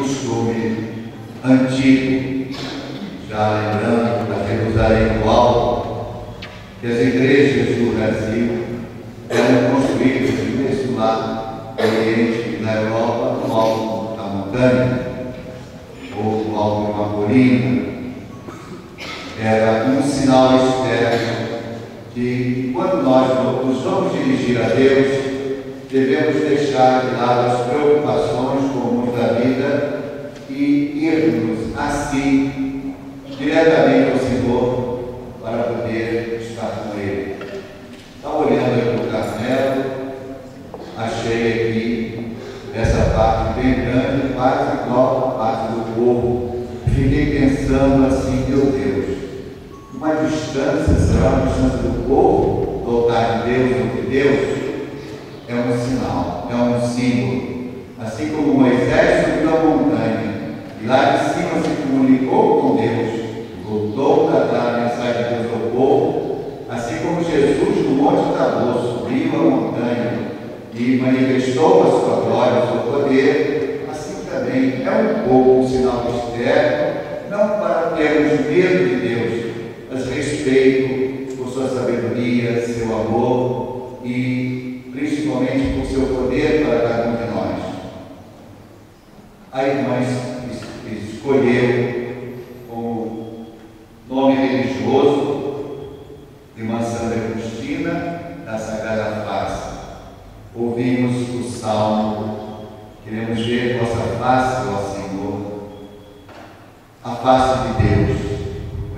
costume antigo, já lembrando para Jerusalém do Alto, que as igrejas do Brasil eram construídas mesmo lá no Oriente e na Europa, no alto da montanha, ou no alto de uma colina. Era um sinal externo de quando nós nos vamos dirigir a Deus, devemos deixar de lado as preocupações comuns da vida e irmos assim diretamente ao Senhor para poder estar com Ele. Estava olhando aqui para o Carmelo, achei aqui essa parte bem grande, quase igual a parte do povo. Fiquei pensando assim, meu Deus, uma distância, será uma distância do povo voltar de Deus ou de Deus? É um sinal, é um símbolo. Assim como Moisés subiu a montanha e lá de cima se comunicou com Deus, voltou para dar a mensagem de Deus ao povo, assim como Jesus no Monte Tabor subiu a montanha e manifestou a sua glória, o seu poder, assim também é um pouco um sinal externo, não para termos medo de Deus, mas respeito por sua sabedoria, seu amor e principalmente por seu poder para cada um de nós. A irmã escolheu como nome religioso Irmã Sandra Cristina da Sagrada Face. Ouvimos o Salmo, queremos ver vossa face, ó Senhor, a face de Deus.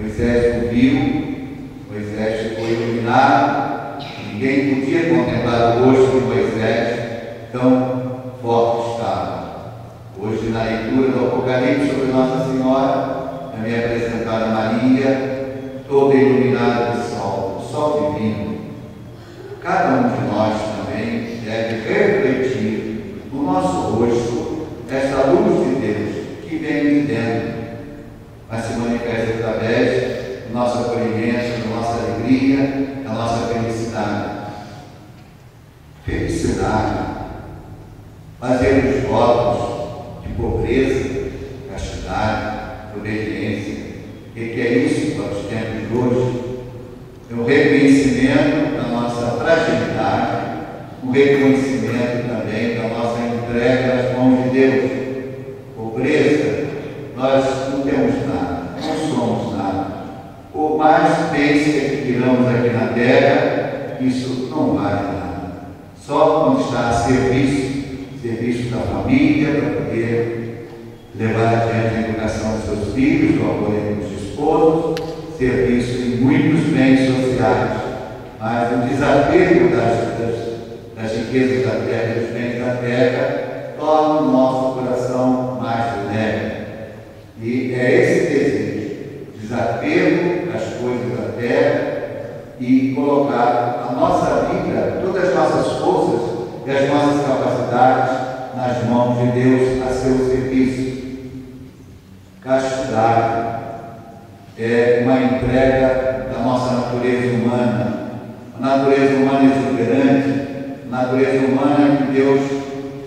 Moisés o viu, Moisés foi iluminado, ninguém podia contemplar o rosto de Moisés, tão forte estava. Hoje, na leitura do Apocalipse sobre Nossa Senhora, é me apresentada Maria, toda iluminada de sol, o sol divino. Cada um de nós também deve refletir no nosso rosto esta luz de Deus que vem de dentro, mas se manifesta através do nosso acolhimento, da nossa alegria, da nossa felicidade. Felicidade, fazer os votos de pobreza, castidade, obediência, o que é isso para os tempos de hoje? É o reconhecimento da nossa fragilidade, o reconhecimento também da nossa entrega às mãos de Deus. Pobreza, nós não temos nada, não somos nada. Por mais bênçãos que tiramos aqui na terra, isso não vale nada. Só quando está a serviço da família, para poder levar adiante a educação dos seus filhos, o apoio dos esposos, serviço em muitos bens sociais. Mas o desapego das riquezas da terra e dos bens da terra torna o nosso coração mais leve. E é esse desejo, desapego das coisas da terra e colocar a nossa vida, todas as nossas forças e as nossas capacidades nas mãos de Deus a seu serviço. Castidade é uma entrega da nossa natureza humana. A natureza humana é exuberante, a natureza humana que Deus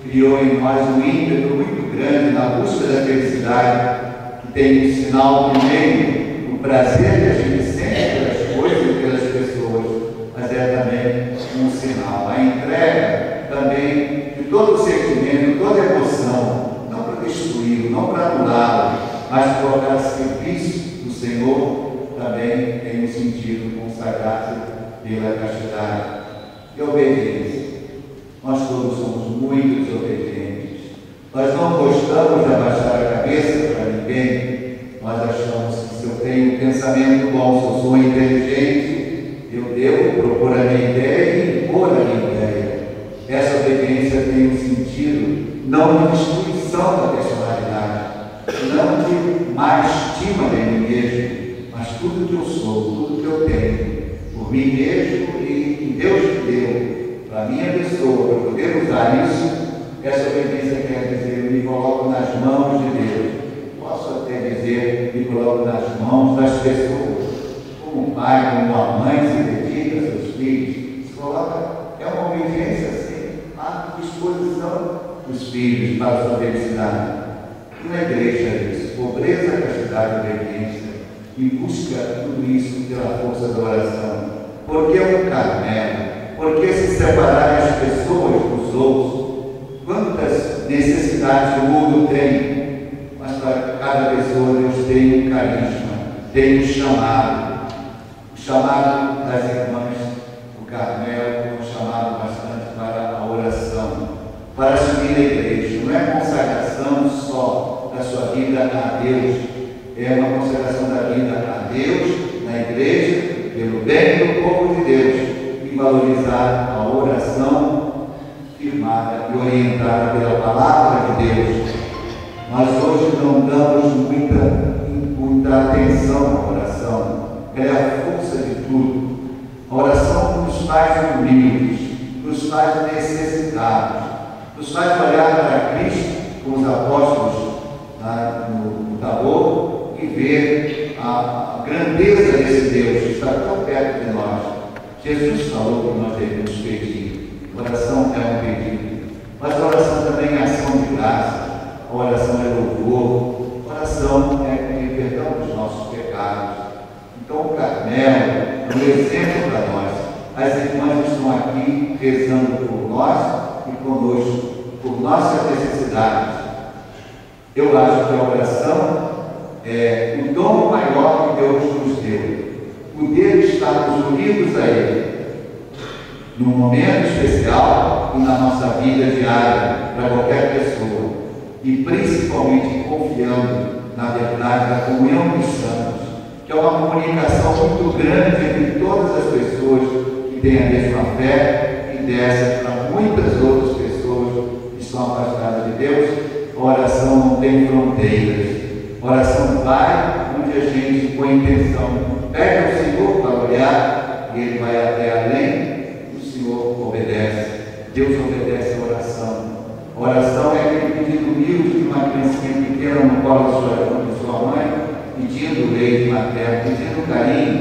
criou em nós um ímpeto muito grande na busca da felicidade, que tem um sinal primeiro, o prazer que a gente sente pelas coisas e pelas pessoas, mas é também um sinal. A entrega também de todo o sentimento, toda a emoção, não para destruí-lo, não para anulá-lo, mas colocar a serviço do Senhor, também tem um sentido consagrar-se pela castidade e obediência. Nós todos somos muito desobedientes. Nós não gostamos de abaixar a cabeça para ninguém. Nós achamos que se eu tenho um pensamento bom, se eu sou inteligente, eu devo propor a minha ideia e impor a minha ideia. Essa obediência tem um sentido não de destruição da personalidade, não de má estima de mim mesmo, mas tudo que eu sou, tudo que eu tenho, por mim mesmo e que Deus me deu, para a minha pessoa, para poder usar isso, essa obediência quer dizer, eu me coloco nas mãos de Deus. Posso até dizer, me coloco nas mãos das pessoas. Como um pai, como uma mãe se dedica a seus filhos, se coloca, é uma obediência assim, à disposição dos filhos para a sua felicidade. E na igreja é isso: pobreza, castidade e obediência, e busca tudo isso pela força da oração. Porque o Carmelo, porque se separar as pessoas dos outros? Quantas necessidades o mundo tem, mas para cada pessoa Deus tem um carisma, tem um chamado. O chamado das irmãs do Carmelo é um chamado bastante para a oração, para assumir a igreja. Não é consagração só da sua vida a Deus, é uma consagração da vida a Deus, na igreja, pelo bem do povo de Deus, e valorizar a oração firmada e orientada pela palavra de Deus. Nós hoje não damos muita atenção à oração. Ela é a força de tudo. A oração nos faz humildes, nos faz necessitados, nos faz olhar para Cristo com os apóstolos no Tabor e ver a grandeza desse Deus que está tão perto de nós. Jesus falou que nós devemos pedir. A oração é um pedido, mas a oração também é ação de graça, a oração é louvor, a oração é pedir perdão dos nossos pecados. Então o Carmelo é um exemplo para nós. As irmãs estão aqui rezando por nós e conosco, por nossas necessidades. Eu acho que a oração é o dom maior que Deus nos deu. Poder estarmos unidos a Ele num momento especial e na nossa vida diária, para qualquer pessoa, e principalmente confiando na verdade da comunhão dos santos, que é uma comunicação muito grande entre todas as pessoas que têm a mesma fé, e dessa para muitas outras pessoas que estão afastadas de Deus. A oração não tem fronteiras. A oração vai onde a gente, com intenção, pede ao Senhor para olhar, e Ele vai até além. O Senhor obedece. Deus obedece a oração. A oração é aquele pedido humilde de uma criancinha pequena no colo de sua mãe, pedindo leite materno, pedindo carinho.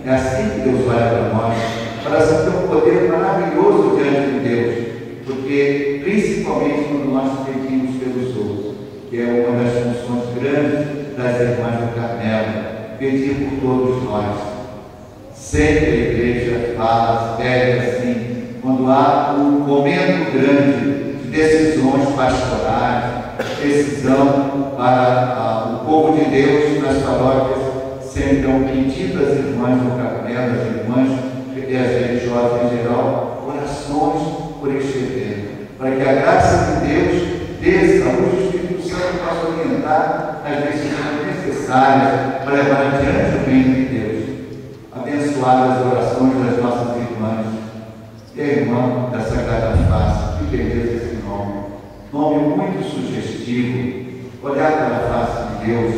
É assim que Deus olha para nós. A oração tem um poder maravilhoso diante de Deus, porque principalmente quando nós pedimos pelos outros, que é uma das funções grandes das irmãs do Carmelo, pedir por todos nós. Sempre a igreja fala, pede assim, quando há um momento grande de decisões pastorais, decisão para o povo de Deus nas paróquias, sempre é um pedido às irmãs do Carmelo, às irmãs e às religiosas em geral, orações por este evento, para que a graça de Deus desça, a luz do Espírito Santo possa orientar as decisões necessárias para levar adiante o reino de Deus. Abençoadas as orações das nossas irmãs e a irmã da Sagrada Face, que beleza esse nome. Nome muito sugestivo. Olhar para a face de Deus.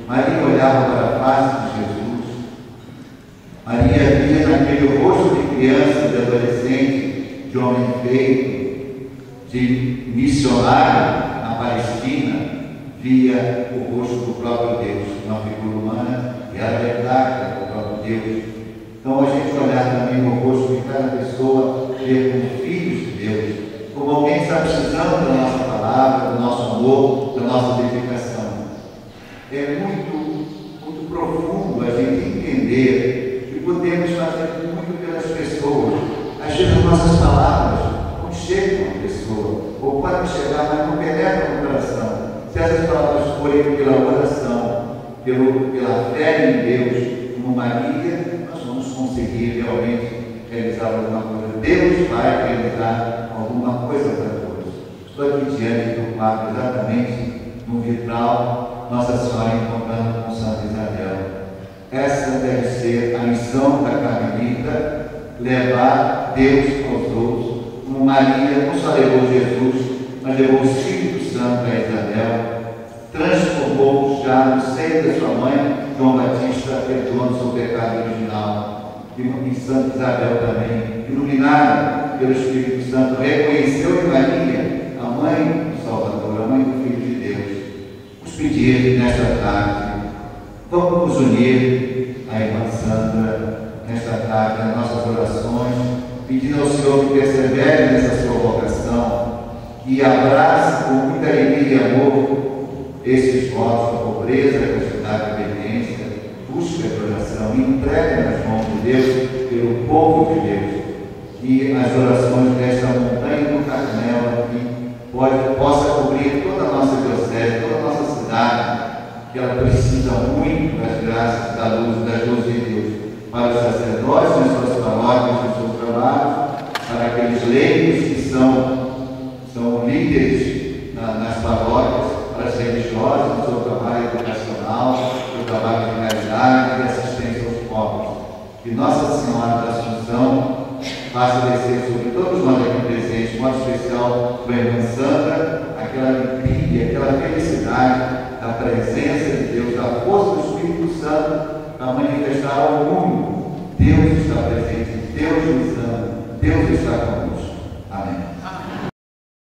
Maria olhava para a face de Jesus. Maria via naquele rosto de criança, de adolescente, de homem feito, de missionário na Palestina, via o rosto do próprio Deus, uma figura humana, e a verdade do próprio Deus. Então a gente olhar também no rosto de cada pessoa, ver como filhos de Deus, como alguém que está precisando da nossa palavra, do nosso amor, da nossa dedicação. É muito profundo a gente entender que podemos fazer muito pelas pessoas. Às vezes as nossas palavras não chegam à pessoa, ou podem chegar, mas não penetram no coração. Se essas palavras forem pela oração, pela fé em Deus, como Maria, nós vamos conseguir realmente realizar alguma coisa. Deus vai realizar alguma coisa para todos. Estou aqui diante do quadro, exatamente no vitral, Nossa Senhora encontrando com Santa Isabel. Essa deve ser a missão da Carmelita, levar Deus aos outros, como Maria não só levou Jesus, mas levou o Espírito Santo a Isabel, transformou já no seio da sua mãe, João Batista, perdoando seu pecado original. E Santa Isabel também, iluminada pelo Espírito Santo, reconheceu em Maria a mãe do Salvador, a mãe do Filho de Deus. Vamos pedir nesta tarde, vamos nos unir à irmã Sandra nesta tarde, nas nossas orações, pedindo ao Senhor que persevere nessa sua vocação, que abrace com muita alegria e amor esses votos com pobreza, castidade e obediência, busca a oração, entrega nas mãos de Deus, pelo povo de Deus, e as orações desta montanha do Carmelo que possa cobrir toda a nossa diocese, toda a nossa cidade, que ela precisa muito das graças, das luzes de Deus, para os sacerdotes nas suas paróquias, nos seus trabalhos, para aqueles leigos que são líderes nas paróquias, para as religiosas, no seu trabalho educacional, no seu trabalho de caridade e assistência aos pobres. Que Nossa Senhora da Assunção faça descer sobre todos nós aqui presentes, de modo especial com a irmã Sandra, aquela alegria, aquela felicidade da presença de Deus, da força do Espírito Santo, para manifestar ao mundo: Deus está presente, Deus nos ama, Deus está conosco.